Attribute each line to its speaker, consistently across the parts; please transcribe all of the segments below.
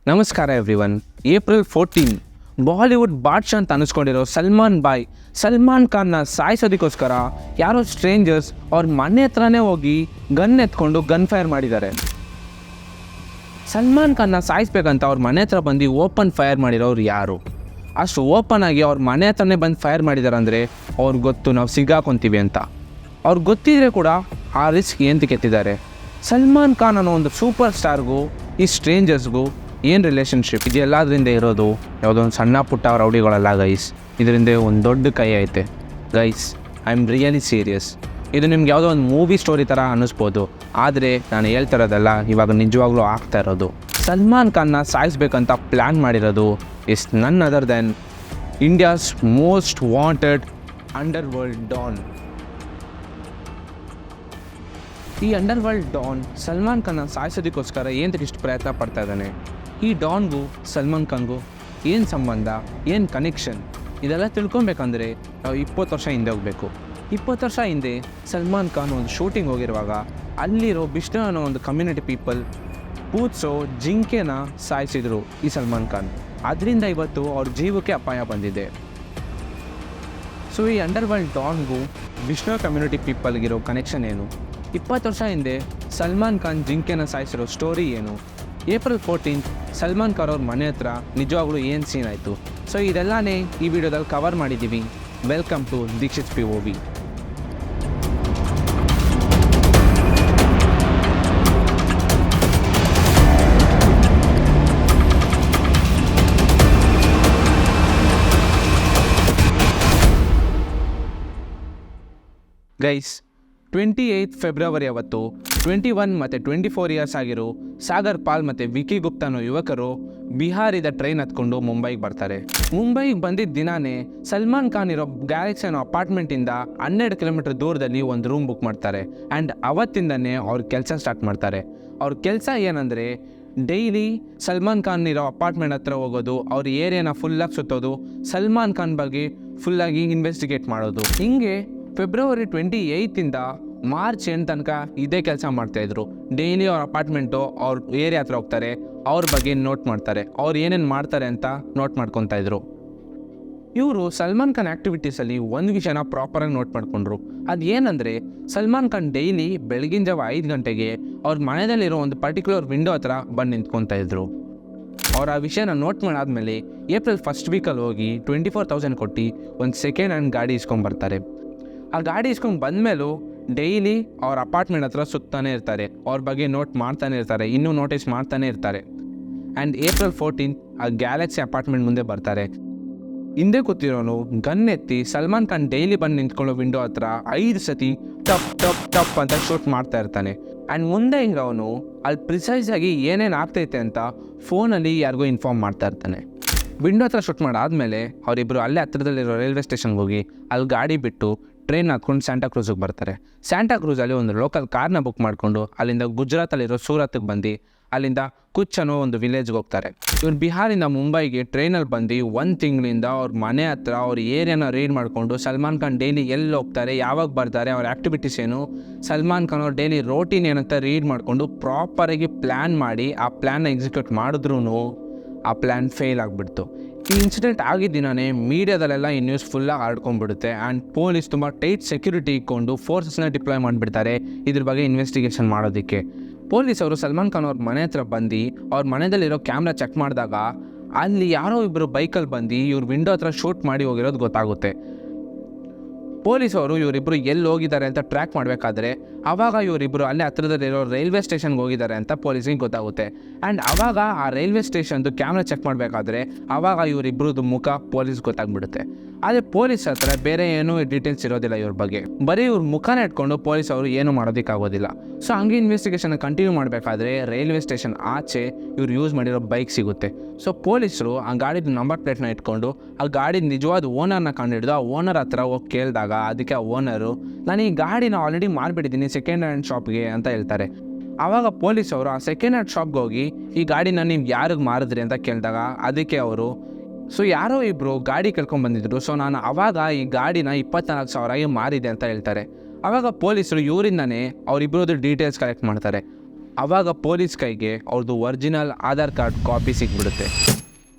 Speaker 1: ನಮಸ್ಕಾರ everyone. April 14 Bollywood ಬಾದ್ಶಾ ಅಂತ ಅನಿಸ್ಕೊಂಡಿರೋ ಸಲ್ಮಾನ್ ಖಾನ್ನ ಸಾಯಿಸೋದಕ್ಕೋಸ್ಕರ ಯಾರೋ ಸ್ಟ್ರೇಂಜರ್ಸ್ ಅವ್ರ ಮನೆ ಹತ್ರನೇ ಹೋಗಿ ಗನ್ ಎತ್ಕೊಂಡು ಗನ್ ಫೈರ್ ಮಾಡಿದ್ದಾರೆ. ಸಲ್ಮಾನ್ ಖಾನ್ನ ಸಾಯಿಸ್ಬೇಕಂತ ಅವ್ರ ಮನೆ ಹತ್ರ ಬಂದು ಓಪನ್ ಫೈರ್ ಮಾಡಿರೋರು ಯಾರು? ಅಷ್ಟು ಓಪನ್ ಆಗಿ ಅವ್ರ ಮನೆ ಹತ್ರನೇ ಬಂದು ಫೈರ್ ಮಾಡಿದ್ದಾರೆ ಅಂದರೆ ಅವ್ರಿಗೆ ಗೊತ್ತು ನಾವು ಸಿಗಾಕೊಂತೀವಿ ಅಂತ. ಅವ್ರಿಗೆ ಗೊತ್ತಿದ್ರೆ ಕೂಡ ಆ ರಿಸ್ಕ್ ಏಂತಕ್ಕೆ ಎತ್ತಿದ್ದಾರೆ? ಸಲ್ಮಾನ್ ಖಾನ್ ಅನ್ನೋ ಒಂದು ಸೂಪರ್ ಸ್ಟಾರ್ಗೂ ಈ ಸ್ಟ್ರೇಂಜರ್ಸ್ಗೂ ಏನು ರಿಲೇಷನ್ಶಿಪ್? ಇದು ಎಲ್ಲದರಿಂದ ಇರೋದು ಯಾವುದೋ ಒಂದು ಸಣ್ಣ ಪುಟ್ಟ ರೌಡಿಗಳಲ್ಲ ಗೈಸ್, ಇದರಿಂದ ಒಂದು ದೊಡ್ಡ ಕೈ ಐತೆ guys. I am really serious. ಇದು ನಿಮ್ಗೆ ಯಾವುದೋ ಒಂದು ಮೂವಿ ಸ್ಟೋರಿ ಥರ ಅನ್ನಿಸ್ಬೋದು, ಆದರೆ ನಾನು ಹೇಳ್ತಾ ಇರೋದಲ್ಲ, ಇವಾಗ ನಿಜವಾಗ್ಲೂ ಆಗ್ತಾ ಇರೋದು. ಸಲ್ಮಾನ್ ಖಾನ್ನ ಸಾಯಿಸ್ಬೇಕಂತ ಪ್ಲ್ಯಾನ್ ಮಾಡಿರೋದು is none other than India's most wanted under world don. ಈ ಅಂಡರ್ ವರ್ಲ್ಡ್ ಡಾನ್ ಸಲ್ಮಾನ್ ಖಾನ್ನ ಸಾಯಿಸೋದಕ್ಕೋಸ್ಕರ ಏನಕ್ಕೆ ಪ್ರಯತ್ನ ಪಡ್ತಾ ಇದ್ದಾನೆ? ಈ ಡಾನ್ಗೂ ಸಲ್ಮಾನ್ ಖಾನ್ಗೂ ಏನು ಸಂಬಂಧ, ಏನು ಕನೆಕ್ಷನ್? ಇದೆಲ್ಲ ತಿಳ್ಕೊಬೇಕಂದ್ರೆ ನಾವು 20 ವರ್ಷ ಹಿಂದೆ ಹೋಗಬೇಕು. 20 ವರ್ಷ ಹಿಂದೆ ಸಲ್ಮಾನ್ ಖಾನ್ ಒಂದು ಶೂಟಿಂಗ್ ಹೋಗಿರುವಾಗ ಅಲ್ಲಿರೋ ಬಿಷ್ಣು ಅನ್ನೋ ಒಂದು ಕಮ್ಯುನಿಟಿ ಪೀಪಲ್ ಕೂತ್ಸೋ ಜಿಂಕೆನ ಸಾಯಿಸಿದರು ಈ ಸಲ್ಮಾನ್ ಖಾನ್. ಅದರಿಂದ ಇವತ್ತು ಅವ್ರ ಜೀವಕ್ಕೆ ಅಪಾಯ ಬಂದಿದೆ. ಸೊ ಈ ಅಂಡರ್ ವರ್ಲ್ಡ್ ಡಾನ್ಗೂ ಬಿಷ್ಣು ಕಮ್ಯುನಿಟಿ ಪೀಪಲ್ಗಿರೋ ಕನೆಕ್ಷನ್ ಏನು? 20 ವರ್ಷ ಹಿಂದೆ ಸಲ್ಮಾನ್ ಖಾನ್ ಜಿಂಕೆನ ಸಾಯಿಸಿರೋ ಸ್ಟೋರಿ ಏನು? ಏಪ್ರಿಲ್ 14 ಸಲ್ಮಾನ್ ಖಾನ್ ಅವ್ರ ಮನೆ ಹತ್ರ ನಿಜವಾಗ್ಲೂ ಏನು ಸೀನ್ ಆಯಿತು? ಸೊ ಇದೆಲ್ಲನೇ ಈ ವಿಡಿಯೋದಲ್ಲಿ ಕವರ್ ಮಾಡಿದ್ದೀವಿ. Welcome to Dikshit POV. Guys, 28 February ಅವತ್ತು 21 ಮತ್ತು 24 ಇಯರ್ಸ್ ಆಗಿರೋ ಸಾಗರ್ ಪಾಲ್ ಮತ್ತು ವಿಕಿ ಗುಪ್ತಾ ಅನ್ನೋ ಯುವಕರು ಬಿಹಾರಿದ ಟ್ರೈನ್ ಹತ್ಕೊಂಡು ಮುಂಬೈಗೆ ಬರ್ತಾರೆ. ಮುಂಬೈಗೆ ಬಂದಿದ್ದ ದಿನಾನೇ ಸಲ್ಮಾನ್ ಖಾನ್ ಇರೋ ಗ್ಯಾಲಕ್ಸಿ ಅನ್ನೋ ಅಪಾರ್ಟ್ಮೆಂಟಿಂದ 12 ಕಿಲೋಮೀಟರ್ ದೂರದಲ್ಲಿ ಒಂದು ರೂಮ್ ಬುಕ್ ಮಾಡ್ತಾರೆ. ಆ್ಯಂಡ್ ಅವತ್ತಿಂದನೇ ಅವ್ರ ಕೆಲಸ ಸ್ಟಾರ್ಟ್ ಮಾಡ್ತಾರೆ. ಅವ್ರ ಕೆಲಸ ಏನಂದರೆ ಡೈಲಿ ಸಲ್ಮಾನ್ ಖಾನ್ ಇರೋ ಅಪಾರ್ಟ್ಮೆಂಟ್ ಹತ್ರ ಹೋಗೋದು, ಅವ್ರ ಏರಿಯಾನ ಫುಲ್ಲಾಗಿ ಸುತ್ತೋದು, ಸಲ್ಮಾನ್ ಖಾನ್ ಬಗ್ಗೆ ಫುಲ್ಲಾಗಿ ಇನ್ವೆಸ್ಟಿಗೇಟ್ ಮಾಡೋದು. ಹಿಂಗೆ ಫೆಬ್ರವರಿ 28 ಮಾರ್ಚ್ 8 ತನಕ ಇದೇ ಕೆಲಸ ಮಾಡ್ತಾಯಿದ್ರು. ಡೈಲಿ ಅವ್ರ ಅಪಾರ್ಟ್ಮೆಂಟು ಅವ್ರ ಏರಿಯಾ ಹತ್ರ ಹೋಗ್ತಾರೆ, ಅವ್ರ ಬಗ್ಗೆ ನೋಟ್ ಮಾಡ್ತಾರೆ, ಅವ್ರು ಏನೇನು ಮಾಡ್ತಾರೆ ಅಂತ ನೋಟ್ ಮಾಡ್ಕೊತಾ ಇದ್ರು. ಇವರು ಸಲ್ಮಾನ್ ಖಾನ್ ಆ್ಯಕ್ಟಿವಿಟೀಸಲ್ಲಿ ಒಂದು ವಿಷಯನ ಪ್ರಾಪರಾಗಿ ನೋಟ್ ಮಾಡಿಕೊಂಡ್ರು. ಅದು ಏನಂದರೆ ಸಲ್ಮಾನ್ ಖಾನ್ ಡೈಲಿ ಬೆಳಗಿನ ಜಾವ 5 ಗಂಟೆಗೆ ಅವ್ರ ಮನೆಯಲ್ಲಿರೋ ಒಂದು ಪರ್ಟಿಕ್ಯುಲರ್ ವಿಂಡೋ ಹತ್ರ ಬಂದು ನಿಂತ್ಕೊತಾ ಇದ್ರು. ಅವ್ರು ಆ ವಿಷಯನ ನೋಟ್ ಮಾಡಾದ್ಮೇಲೆ ಏಪ್ರಿಲ್ 1st ವೀಕಲ್ಲಿ ಹೋಗಿ 24,000 ಕೊಟ್ಟು ಒಂದು ಸೆಕೆಂಡ್ ಹ್ಯಾಂಡ್ ಗಾಡಿ ಇಸ್ಕೊಂಡ್ಬರ್ತಾರೆ. ಆ ಗಾಡಿ ಇಸ್ಕೊಂಡು ಬಂದಮೇಲೂ ಡೈಲಿ ಅವ್ರ ಅಪಾರ್ಟ್ಮೆಂಟ್ ಹತ್ರ ಸುತ್ತಾನೆ ಇರ್ತಾರೆ, ಅವ್ರ ಬಗ್ಗೆ ನೋಟ್ ಮಾಡ್ತಾನೆ ಇರ್ತಾರೆ, ಇನ್ನೂ ನೋಟಿಸ್ ಮಾಡ್ತಾನೆ ಇರ್ತಾರೆ. ಆ್ಯಂಡ್ ಏಪ್ರಿಲ್ 14 ಆ ಗ್ಯಾಲಕ್ಸಿ ಅಪಾರ್ಟ್ಮೆಂಟ್ ಮುಂದೆ ಬರ್ತಾರೆ. ಹಿಂದೆ ಕೂತಿರೋನು ಗನ್ ಎತ್ತಿ ಸಲ್ಮಾನ್ ಖಾನ್ ಡೈಲಿ ಬಂದು ನಿಂತ್ಕೊಳ್ಳೋ ವಿಂಡೋ ಹತ್ರ 5 ಸತಿ ಟಪ್ ಟಪ್ ಟಪ್ ಅಂತ ಶೂಟ್ ಮಾಡ್ತಾ ಇರ್ತಾನೆ. ಆ್ಯಂಡ್ ಮುಂದೆ ಹಿಂಗವನು ಅಲ್ಲಿ ಪ್ರಿಸೈಸಾಗಿ ಏನೇನು ಆಗ್ತೈತೆ ಅಂತ ಫೋನಲ್ಲಿ ಯಾರಿಗೂ ಇನ್ಫಾರ್ಮ್ ಮಾಡ್ತಾ ಇರ್ತಾನೆ. ವಿಂಡೋ ಹತ್ರ ಶೂಟ್ ಮಾಡಾದಮೇಲೆ ಅವರಿಬ್ಬರು ಅಲ್ಲೇ ಹತ್ರದಲ್ಲಿರೋ ರೈಲ್ವೆ ಸ್ಟೇಷನ್ಗೆ ಹೋಗಿ ಅಲ್ಲಿ ಗಾಡಿ ಬಿಟ್ಟು ಟ್ರೈನ್ ಹಾಕ್ಕೊಂಡು ಸ್ಯಾಂಟಾ ಕ್ರೂಸಿಗೆ ಬರ್ತಾರೆ. ಸ್ಯಾಂಟಾ ಕ್ರೂಸಲ್ಲಿ ಒಂದು ಲೋಕಲ್ ಕಾರ್ನ ಬುಕ್ ಮಾಡಿಕೊಂಡು ಅಲ್ಲಿಂದ ಗುಜರಾತಲ್ಲಿರೋ ಸೂರತ್ಗೆ ಬಂದು ಅಲ್ಲಿಂದ ಕುಚ್ ಅನ್ನೋ ಒಂದು ವಿಲೇಜ್ಗೆ ಹೋಗ್ತಾರೆ. ಇವ್ರು ಬಿಹಾರಿಂದ ಮುಂಬೈಗೆ ಟ್ರೈನಲ್ಲಿ ಬಂದು 1 ತಿಂಗಳಿಂದ ಅವ್ರ ಮನೆ ಹತ್ರ ಅವ್ರ ಏರಿಯಾನ ರೀಡ್ ಮಾಡಿಕೊಂಡು ಸಲ್ಮಾನ್ ಖಾನ್ ಡೈಲಿ ಎಲ್ಲಿ ಹೋಗ್ತಾರೆ, ಯಾವಾಗ ಬರ್ತಾರೆ, ಅವ್ರ ಆ್ಯಕ್ಟಿವಿಟೀಸ್ ಏನು, ಸಲ್ಮಾನ್ ಖಾನ್ ಅವ್ರ ಡೈಲಿ ರೋಟೀನ್ ಏನಂತ ರೀಡ್ ಮಾಡಿಕೊಂಡು ಪ್ರಾಪರಾಗಿ ಪ್ಲ್ಯಾನ್ ಮಾಡಿ ಆ ಪ್ಲ್ಯಾನ್ನ ಎಕ್ಸಿಕ್ಯೂಟ್ ಮಾಡಿದ್ರೂ ಆ ಪ್ಲ್ಯಾನ್ ಫೇಲ್ ಆಗಿಬಿಡ್ತು. ಈ ಇನ್ಸಿಡೆಂಟ್ ಆಗಿದ್ದಿನೇ ಮೀಡಿಯಾದಲ್ಲೆಲ್ಲ ಈ ನ್ಯೂಸ್ ಫುಲ್ಲಾಗಿ ಹರಡ್ಕೊಂಡ್ಬಿಡುತ್ತೆ. ಆ್ಯಂಡ್ ಪೊಲೀಸ್ ತುಂಬ ಟೈಟ್ ಸೆಕ್ಯೂರಿಟಿ ಇಟ್ಕೊಂಡು ಫೋರ್ಸಸ್ನ ಡಿಪ್ಲಾಯ್ ಮಾಡಿಬಿಡ್ತಾರೆ ಇದ್ರ ಬಗ್ಗೆ ಇನ್ವೆಸ್ಟಿಗೇಷನ್ ಮಾಡೋದಕ್ಕೆ. ಪೊಲೀಸವರು ಸಲ್ಮಾನ್ ಖಾನ್ ಅವ್ರ ಮನೆ ಹತ್ರ ಬಂದು ಅವ್ರ ಮನೆಯಲ್ಲಿರೋ ಕ್ಯಾಮ್ರಾ ಚೆಕ್ ಮಾಡಿದಾಗ ಅಲ್ಲಿ ಯಾರೋ ಇಬ್ಬರು ಬೈಕಲ್ಲಿ ಬಂದು ಇವ್ರ ವಿಂಡೋ ಹತ್ರ ಶೂಟ್ ಮಾಡಿ ಹೋಗಿರೋದು ಗೊತ್ತಾಗುತ್ತೆ. ಪೊಲೀಸವರು ಇವರಿಬ್ಬರು ಎಲ್ಲಿ ಹೋಗಿದ್ದಾರೆ ಅಂತ ಟ್ರ್ಯಾಕ್ ಮಾಡಬೇಕಾದ್ರೆ ಆವಾಗ ಇವರಿಬ್ಬರು ಅಲ್ಲೇ ಹತ್ರದಲ್ಲಿರೋ ರೈಲ್ವೆ ಸ್ಟೇಷನ್ಗೆ ಹೋಗಿದ್ದಾರೆ ಅಂತ ಪೊಲೀಸಿಗೆ ಗೊತ್ತಾಗುತ್ತೆ. ಆ್ಯಂಡ್ ಆವಾಗ ಆ ರೈಲ್ವೆ ಸ್ಟೇಷನ್ದು ಕ್ಯಾಮ್ರಾ ಚೆಕ್ ಮಾಡಬೇಕಾದ್ರೆ ಆವಾಗ ಇವರಿಬ್ಬರದ್ದು ಮುಖ ಪೊಲೀಸ್ ಗೊತ್ತಾಗ್ಬಿಡುತ್ತೆ. ಆದರೆ ಪೊಲೀಸ್ ಹತ್ರ ಬೇರೆ ಏನೂ ಡೀಟೇಲ್ಸ್ ಇರೋದಿಲ್ಲ ಇವ್ರ ಬಗ್ಗೆ, ಬರೀ ಇವ್ರ ಮುಖನ ಇಟ್ಕೊಂಡು ಪೊಲೀಸ್ ಅವರು ಏನೂ ಮಾಡೋದಕ್ಕಾಗೋದಿಲ್ಲ. ಸೊ ಹಂಗೆ ಇನ್ವೆಸ್ಟಿಗೇಷನ್ ಕಂಟಿನ್ಯೂ ಮಾಡಬೇಕಾದ್ರೆ ರೈಲ್ವೆ ಸ್ಟೇಷನ್ ಆಚೆ ಇವ್ರು ಯೂಸ್ ಮಾಡಿರೋ ಬೈಕ್ ಸಿಗುತ್ತೆ. ಸೊ ಪೊಲೀಸರು ಆ ಗಾಡಿದು ನಂಬರ್ ಪ್ಲೇಟ್ನ ಇಟ್ಕೊಂಡು ಆ ಗಾಡಿ ನಿಜವಾದ ಓನರ್ನ ಕಂಡುಹಿಡಿದು ಆ ಓನರ್ ಹತ್ರ ಹೋಗಿ ಕೇಳಿದಾಗ ಅದಕ್ಕೆ ಆ ಓನರು ನಾನು ಈ ಗಾಡಿನ ಆಲ್ರೆಡಿ ಮಾರ್ಬಿಟ್ಟಿದ್ದೀನಿ ಸೆಕೆಂಡ್ ಹ್ಯಾಂಡ್ ಶಾಪ್ಗೆ ಅಂತ ಹೇಳ್ತಾರೆ. ಆವಾಗ ಪೊಲೀಸವರು ಆ ಸೆಕೆಂಡ್ ಹ್ಯಾಂಡ್ ಶಾಪ್ಗೆ ಹೋಗಿ ಈ ಗಾಡಿನ ನೀವು ಯಾರಿಗೆ ಮಾರಿದ್ರಿ ಅಂತ ಕೇಳಿದಾಗ ಅದಕ್ಕೆ ಅವರು ಸೊ ಯಾರೋ ಇಬ್ಬರು ಗಾಡಿ ಕಳ್ಕೊಂಡ್ಬಂದಿದ್ರು, ಸೊ ನಾನು ಆವಾಗ ಈ ಗಾಡಿನ 24,000 ಮಾರಿದೆ ಅಂತ ಹೇಳ್ತಾರೆ. ಆವಾಗ ಪೊಲೀಸರು ಇವರಿಂದನೇ ಅವರಿಬ್ಬರದ್ದು ಡೀಟೇಲ್ಸ್ ಕಲೆಕ್ಟ್ ಮಾಡ್ತಾರೆ. ಆವಾಗ ಪೊಲೀಸ್ ಕೈಗೆ ಅವ್ರದ್ದು ಒರಿಜಿನಲ್ ಆಧಾರ್ ಕಾರ್ಡ್ ಕಾಪಿ ಸಿಕ್ಬಿಡುತ್ತೆ.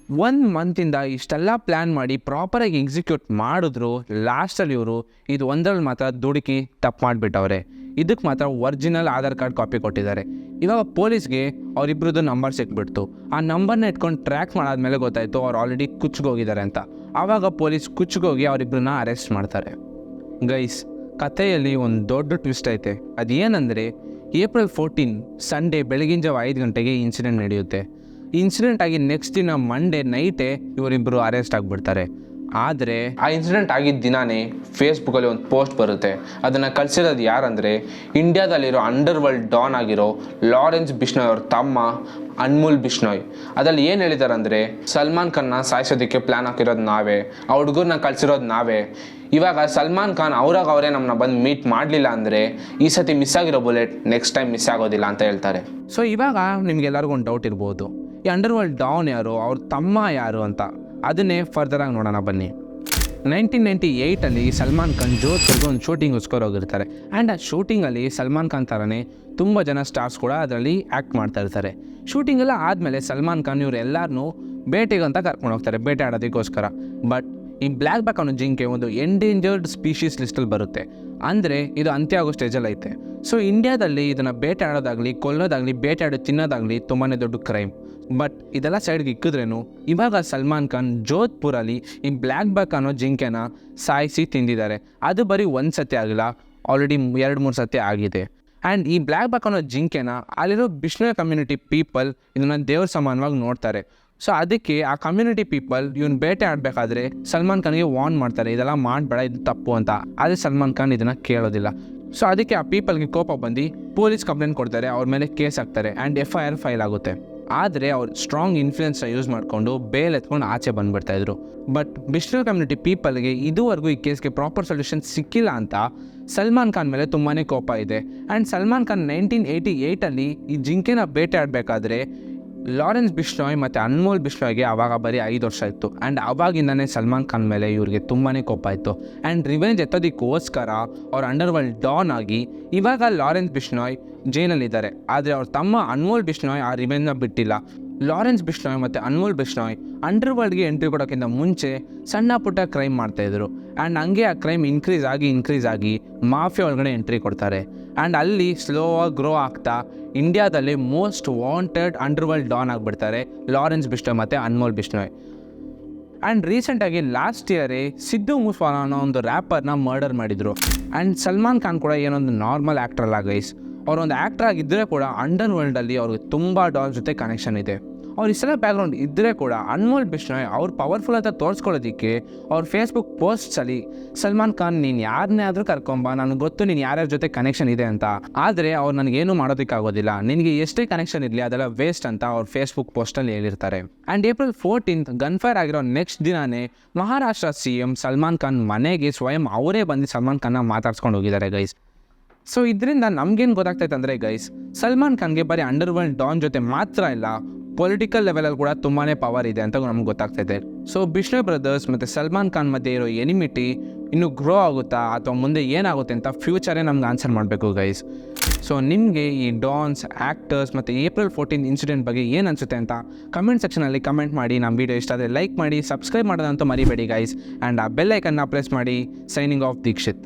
Speaker 1: 1 ಮಂತಿಂದ ಇಷ್ಟೆಲ್ಲ ಪ್ಲ್ಯಾನ್ ಮಾಡಿ ಪ್ರಾಪರಾಗಿ ಎಕ್ಸಿಕ್ಯೂಟ್ ಮಾಡಿದ್ರು ಲಾಸ್ಟಲ್ಲಿ ಇವರು ಇದು ಒಂದರಲ್ಲಿ ಮಾತ್ರ ದುಡುಕಿ ತಪ್ಪು ಮಾಡಿಬಿಟ್ಟವ್ರೆ. ಇದಕ್ಕೆ ಮಾತ್ರ ಒರಿಜಿನಲ್ ಆಧಾರ್ ಕಾರ್ಡ್ ಕಾಪಿ ಕೊಟ್ಟಿದ್ದಾರೆ. ಇವಾಗ ಪೊಲೀಸ್ಗೆ ಅವರಿಬ್ರದ್ದು ನಂಬರ್ ಸಿಕ್ಬಿಡ್ತು. ಆ ನಂಬರ್ನ ಇಟ್ಕೊಂಡು ಟ್ರ್ಯಾಕ್ ಮಾಡಾದ್ಮೇಲೆ ಗೊತ್ತಾಯಿತು ಅವ್ರು ಆಲ್ರೆಡಿ ಕುಚ್ಚಿಗೋಗಿದ್ದಾರೆ ಅಂತ. ಆವಾಗ ಪೊಲೀಸ್ ಕುಚ್ಚಿಗೋಗಿ ಅವರಿಬ್ಬರನ್ನ ಅರೆಸ್ಟ್ ಮಾಡ್ತಾರೆ. ಗೈಸ್, ಕಥೆಯಲ್ಲಿ ಒಂದು ದೊಡ್ಡ ಟ್ವಿಸ್ಟ್ ಐತೆ. ಅದೇನೆಂದರೆ ಏಪ್ರಿಲ್ 14 ಸಂಡೇ ಬೆಳಗಿನ ಜಾವ 5 ಗಂಟೆಗೆ ಇನ್ಸಿಡೆಂಟ್ ನಡೆಯುತ್ತೆ. ಇನ್ಸಿಡೆಂಟ್ ಆಗಿ ನೆಕ್ಸ್ಟ್ ದಿನ ಮಂಡೇ ನೈಟೇ ಇವರಿಬ್ಬರು ಅರೆಸ್ಟ್ ಆಗಿಬಿಡ್ತಾರೆ. ಆದರೆ ಆ ಇನ್ಸಿಡೆಂಟ್ ಆಗಿದ್ದ ದಿನಾನೇ ಫೇಸ್ಬುಕ್ಕಲ್ಲಿ ಒಂದು ಪೋಸ್ಟ್ ಬರುತ್ತೆ. ಅದನ್ನು ಕಳಿಸಿರೋದು ಯಾರಂದರೆ ಇಂಡಿಯಾದಲ್ಲಿರೋ ಅಂಡರ್ ವರ್ಲ್ಡ್ ಡಾನ್ ಆಗಿರೋ ಲಾರೆನ್ಸ್ ಬಿಷ್ಣೋಯ್ ಅವ್ರ ತಮ್ಮ ಅನ್ಮೋಲ್ ಬಿಷ್ಣೋಯ್. ಅದರಲ್ಲಿ ಏನು ಹೇಳಿದ್ದಾರೆ ಅಂದರೆ, ಸಲ್ಮಾನ್ ಖಾನ್ನ ಸಾಯಿಸೋದಕ್ಕೆ ಪ್ಲ್ಯಾನ್ ಹಾಕಿರೋದು ನಾವೇ, ಆ ಹುಡುಗರನ್ನ ಕಳಿಸಿರೋದು ನಾವೇ. ಇವಾಗ ಸಲ್ಮಾನ್ ಖಾನ್ ಅವರೇ ನಮ್ಮನ್ನ ಬಂದು ಮೀಟ್ ಮಾಡಲಿಲ್ಲ ಅಂದರೆ ಈ ಸತಿ ಮಿಸ್ ಆಗಿರೋ ಬುಲೆಟ್ ನೆಕ್ಸ್ಟ್ ಟೈಮ್ ಮಿಸ್ ಆಗೋದಿಲ್ಲ ಅಂತ ಹೇಳ್ತಾರೆ. ಸೊ ಇವಾಗ ನಿಮಗೆಲ್ಲರಿಗೂ ಒಂದು ಡೌಟ್ ಇರ್ಬೋದು, ಈ ಅಂಡರ್ ವರ್ಲ್ಡ್ ಡಾನ್ ಯಾರು, ಅವ್ರ ತಮ್ಮ ಯಾರು ಅಂತ. ಅದನ್ನೇ ಫರ್ದರಾಗಿ ನೋಡೋಣ ಬನ್ನಿ. 1998 ಸಲ್ಮಾನ್ ಖಾನ್ ಜೋಧ್ಪುರ್ಗೆ ಒಂದು ಶೂಟಿಂಗ್ಗೋಸ್ಕರ ಹೋಗಿರ್ತಾರೆ. ಆ್ಯಂಡ್ ಆ ಶೂಟಿಂಗಲ್ಲಿ ಸಲ್ಮಾನ್ ಖಾನ್ ಥರನೇ ತುಂಬ ಜನ ಸ್ಟಾರ್ಸ್ ಕೂಡ ಅದರಲ್ಲಿ ಆ್ಯಕ್ಟ್ ಮಾಡ್ತಾ ಇರ್ತಾರೆ. ಶೂಟಿಂಗೆಲ್ಲ ಆದಮೇಲೆ ಸಲ್ಮಾನ್ ಖಾನ್ ಇವರು ಎಲ್ಲರನ್ನೂ ಬೇಟೆಗಂತ ಕರ್ಕೊಂಡು ಹೋಗ್ತಾರೆ, ಬೇಟೆ ಆಡೋದಕ್ಕೋಸ್ಕರ. ಬಟ್ ಈ ಬ್ಲ್ಯಾಕ್ ಬ್ಯಾಕ್ ಅನ್ನೋ ಜಿಂಕೆ ಒಂದು ಎಂಡೇಂಜರ್ಡ್ ಸ್ಪೀಷೀಸ್ ಲಿಸ್ಟಲ್ಲಿ ಬರುತ್ತೆ. ಅಂದರೆ ಇದು ಅಂತ್ಯ ಆಗೋ ಸ್ಟೇಜಲ್ಲಿ ಐತೆ. ಸೊ ಇಂಡಿಯಾದಲ್ಲಿ ಇದನ್ನು ಬೇಟೆ ಆಡೋದಾಗಲಿ, ಕೊಲ್ಲೋದಾಗಲಿ, ಬೇಟೆ ಆಡೋ ತಿನ್ನೋದಾಗಲಿ ತುಂಬಾ ದೊಡ್ಡ ಕ್ರೈಮ್. ಬಟ್ ಇದೆಲ್ಲ ಸೈಡ್ಗೆ ಇಕ್ಕಿದ್ರೇನು ಇವಾಗ ಸಲ್ಮಾನ್ ಖಾನ್ ಜೋಧ್ಪುರಲ್ಲಿ ಈ ಬ್ಲ್ಯಾಕ್ ಬ್ಯಾಕ್ ಅನ್ನೋ ಜಿಂಕೆನ ಸಾಯಿಸಿ ತಿಂದಿದ್ದಾರೆ. ಅದು ಬರೀ ಒಂದು ಸತಿ ಆಗಿಲ್ಲ, ಆಲ್ರೆಡಿ 2-3 ಸತಿ ಆಗಿದೆ. ಆ್ಯಂಡ್ ಈ ಬ್ಲ್ಯಾಕ್ ಬ್ಯಾಕ್ ಅನ್ನೋ ಜಿಂಕೆನ ಅಲ್ಲಿರೋ ಬಿಷ್ಣೋಯ್ ಕಮ್ಯುನಿಟಿ ಪೀಪಲ್ ಇದನ್ನು ದೇವ್ರ ಸಮಾನವಾಗಿ ನೋಡ್ತಾರೆ. ಸೊ ಅದಕ್ಕೆ ಆ ಕಮ್ಯುನಿಟಿ ಪೀಪಲ್ ಇವನು ಬೇಟೆ ಆಡಬೇಕಾದ್ರೆ ಸಲ್ಮಾನ್ ಖಾನ್ಗೆ ವಾರ್ನ್ ಮಾಡ್ತಾರೆ, ಇದೆಲ್ಲ ಮಾಡಬೇಡ, ಇದು ತಪ್ಪು ಅಂತ. ಆದರೆ ಸಲ್ಮಾನ್ ಖಾನ್ ಇದನ್ನು ಕೇಳೋದಿಲ್ಲ. ಸೊ ಅದಕ್ಕೆ ಆ ಪೀಪಲ್ಗೆ ಕೋಪ ಬಂದು ಪೊಲೀಸ್ ಕಂಪ್ಲೇಂಟ್ ಕೊಡ್ತಾರೆ, ಅವ್ರ ಮೇಲೆ ಕೇಸ್ ಹಾಕ್ತಾರೆ ಆ್ಯಂಡ್ FIR ಫೈಲ್ ಆಗುತ್ತೆ. ಆದರೆ ಅವ್ರು ಸ್ಟ್ರಾಂಗ್ ಇನ್ಫ್ಲುಯೆನ್ಸ್ನ ಯೂಸ್ ಮಾಡಿಕೊಂಡು ಬೇಲ್ ಎತ್ಕೊಂಡು ಆಚೆ ಬಂದುಬಿಡ್ತಾಯಿದ್ರು. ಬಟ್ ಬಿಷ್ಣೋಯ್ ಕಮ್ಯುನಿಟಿ ಪೀಪಲ್ಗೆ ಇದುವರೆಗೂ ಈ ಕೇಸ್ಗೆ ಪ್ರಾಪರ್ ಸೊಲ್ಯೂಷನ್ ಸಿಕ್ಕಿಲ್ಲ ಅಂತ ಸಲ್ಮಾನ್ ಖಾನ್ ಮೇಲೆ ತುಂಬಾ ಕೋಪ ಇದೆ. ಆ್ಯಂಡ್ ಸಲ್ಮಾನ್ ಖಾನ್ 1988 ಈ ಜಿಂಕೆನ ಬೇಟೆ ಆಡಬೇಕಾದ್ರೆ ಲಾರೆನ್ಸ್ ಬಿಷ್ಣೋಯ್ ಮತ್ತು ಅನ್ಮೋಲ್ ಬಿಷ್ಣೋಯ್ಗೆ ಆವಾಗ ಬರೀ 5 ವರ್ಷ ಇತ್ತು. ಆ್ಯಂಡ್ ಆವಾಗಿಂದನೇ ಸಲ್ಮಾನ್ ಖಾನ್ ಮೇಲೆ ಇವ್ರಿಗೆ ತುಂಬಾ ಕೋಪ ಇತ್ತು. ಆ್ಯಂಡ್ ರಿವೆಂಜ್ ಎತ್ತೋದಕ್ಕೋಸ್ಕರ ಅವ್ರ ಅಂಡರ್ ವರ್ಲ್ಡ್ ಡಾನ್ ಆಗಿ ಇವಾಗ ಲಾರೆನ್ಸ್ ಬಿಷ್ಣೋಯ್ ಜೈಲಲ್ಲಿದ್ದಾರೆ. ಆದರೆ ಅವ್ರ ತಮ್ಮ ಅನ್ಮೋಲ್ ಬಿಷ್ಣೋಯ್ ಆ ರಿವೆಂಜ್ನ ಬಿಟ್ಟಿಲ್ಲ. ಲಾರೆನ್ಸ್ ಬಿಷ್ಣೋಯ್ ಮತ್ತು ಅನ್ಮೋಲ್ ಬಿಷ್ಣೋಯ್ ಅಂಡರ್ ವರ್ಲ್ಡ್ಗೆ ಎಂಟ್ರಿ ಕೊಡೋಕ್ಕಿಂತ ಮುಂಚೆ ಸಣ್ಣ ಪುಟ್ಟ ಕ್ರೈಮ್ ಮಾಡ್ತಾಯಿದ್ರು. ಆ್ಯಂಡ್ ಹಂಗೆ ಆ ಕ್ರೈಮ್ ಇನ್ಕ್ರೀಸ್ ಆಗಿ ಮಾಫಿಯಾ ಒಳಗಡೆ ಎಂಟ್ರಿ ಕೊಡ್ತಾರೆ. ಆ್ಯಂಡ್ ಅಲ್ಲಿ ಸ್ಲೋವಾಗಿ ಗ್ರೋ ಆಗ್ತಾ ಇಂಡಿಯಾದಲ್ಲಿ most wanted under world don ಆಗಿಬಿಡ್ತಾರೆ ಲಾರೆನ್ಸ್ ಬಿಷ್ಣೋಯ್ ಮತ್ತು ಅನ್ಮೋಲ್ ಬಿಷ್ಣೋಯ್. ಆ್ಯಂಡ್ ರೀಸೆಂಟಾಗಿ ಲಾಸ್ಟ್ ಇಯರೇ ಸಿದ್ದು ಮೂಸ್ವಾಲಾ ಅನ್ನೋ ಒಂದು ರ್ಯಾಪರ್ನ ಮರ್ಡರ್ ಮಾಡಿದರು. ಆ್ಯಂಡ್ ಸಲ್ಮಾನ್ ಖಾನ್ ಕೂಡ ಏನೊಂದು ನಾರ್ಮಲ್ ಆ್ಯಕ್ಟರ್ ಅಲ್ಲ ಗೈಸ್, ಅವರೊಂದು ಆ್ಯಕ್ಟರ್ ಆಗಿದ್ದರೆ ಕೂಡ ಅಂಡರ್ ವರ್ಲ್ಡಲ್ಲಿ ಅವ್ರಿಗೆ ತುಂಬ ಡಾನ್ ಜೊತೆ ಕನೆಕ್ಷನ್ ಇದೆ. ಅವ್ರು ಇಷ್ಟೆಲ್ಲ ಬ್ಯಾಕ್ಗ್ರೌಂಡ್ ಇದ್ದರೆ ಕೂಡ ಅನ್ಮೋಲ್ ಬಿಷ್ಣೋಯ್ ಅವ್ರು ಪವರ್ಫುಲ್ ಅಂತ ತೋರಿಸ್ಕೊಳ್ಳೋದಕ್ಕೆ ಅವ್ರ ಫೇಸ್ಬುಕ್ ಪೋಸ್ಟ್ಸಲ್ಲಿ ಸಲ್ಮಾನ್ ಖಾನ್ ನೀನು ಯಾರನ್ನೇ ಆದರೂ ಕರ್ಕೊಂಬ, ನನಗೆ ಗೊತ್ತು ನೀನು ಯಾರ್ಯಾರ ಜೊತೆ ಕನೆಕ್ಷನ್ ಇದೆ ಅಂತ, ಆದರೆ ಅವ್ರು ನನಗೇನು ಮಾಡೋದಕ್ಕಾಗೋದಿಲ್ಲ, ನಿನಗೆ ಎಷ್ಟೇ ಕನೆಕ್ಷನ್ ಇರಲಿ ಅದೆಲ್ಲ ವೇಸ್ಟ್ ಅಂತ ಅವ್ರ ಫೇಸ್ಬುಕ್ ಪೋಸ್ಟಲ್ಲಿ ಹೇಳಿರ್ತಾರೆ. ಆ್ಯಂಡ್ ಏಪ್ರಿಲ್ 14 ಗನ್ಫೈರ್ ಆಗಿರೋ ನೆಕ್ಸ್ಟ್ ದಿನಾನೇ ಮಹಾರಾಷ್ಟ್ರ CM ಸಲ್ಮಾನ್ ಖಾನ್ ಮನೆಗೆ ಸ್ವಯಂ ಅವರೇ ಬಂದು ಸಲ್ಮಾನ್ ಖಾನ್ನ ಮಾತಾಡ್ಸ್ಕೊಂಡು ಹೋಗಿದ್ದಾರೆ ಗೈಸ್. ಸೊ ಇದರಿಂದ ನಮಗೇನು ಗೊತ್ತಾಗ್ತೈತೆ ಅಂದರೆ ಗೈಸ್, ಸಲ್ಮಾನ್ ಖಾನ್ಗೆ ಬರೀ ಅಂಡರ್ ವರ್ಲ್ಡ್ ಡಾನ್ ಜೊತೆ ಮಾತ್ರ ಇಲ್ಲ, ಪೊಲಿಟಿಕಲ್ ಲೆವೆಲಲ್ಲಿ ಕೂಡ ತುಂಬಾ ಪವರ್ ಇದೆ ಅಂತ ನಮ್ಗೆ ಗೊತ್ತಾಗ್ತೈತೆ. ಸೊ ಬಿಷ್ಣೋಯ್ ಬ್ರದರ್ಸ್ ಮತ್ತು ಸಲ್ಮಾನ್ ಖಾನ್ ಮಧ್ಯೆ ಇರೋ ಎನಿಮಿಟಿ ಇನ್ನೂ ಗ್ರೋ ಆಗುತ್ತಾ ಅಥವಾ ಮುಂದೆ ಏನಾಗುತ್ತೆ ಅಂತ ಫ್ಯೂಚರೇ ನಮ್ಗೆ ಆನ್ಸರ್ ಮಾಡಬೇಕು ಗೈಸ್. ಸೊ ನಿಮಗೆ ಈ ಡಾನ್ಸ್, ಆ್ಯಕ್ಟರ್ಸ್ ಮತ್ತು ಏಪ್ರಿಲ್ 14 ಇನ್ಸಿಡೆಂಟ್ ಬಗ್ಗೆ ಏನು ಅನಿಸುತ್ತೆ ಅಂತ ಕಮೆಂಟ್ ಸೆಕ್ಷನಲ್ಲಿ ಕಮೆಂಟ್ ಮಾಡಿ. ನಮ್ಮ ವೀಡಿಯೋ ಇಷ್ಟ ಆದರೆ ಲೈಕ್ ಮಾಡಿ, ಸಬ್ಸ್ಕ್ರೈಬ್ ಮಾಡೋದಂತೂ ಮರಿಬೇಡಿ ಗೈಸ್. ಆ್ಯಂಡ್ ಆ ಬೆಲ್ ಐಕನ್ನ ಪ್ರೆಸ್ ಮಾಡಿ. Signing off Dixit.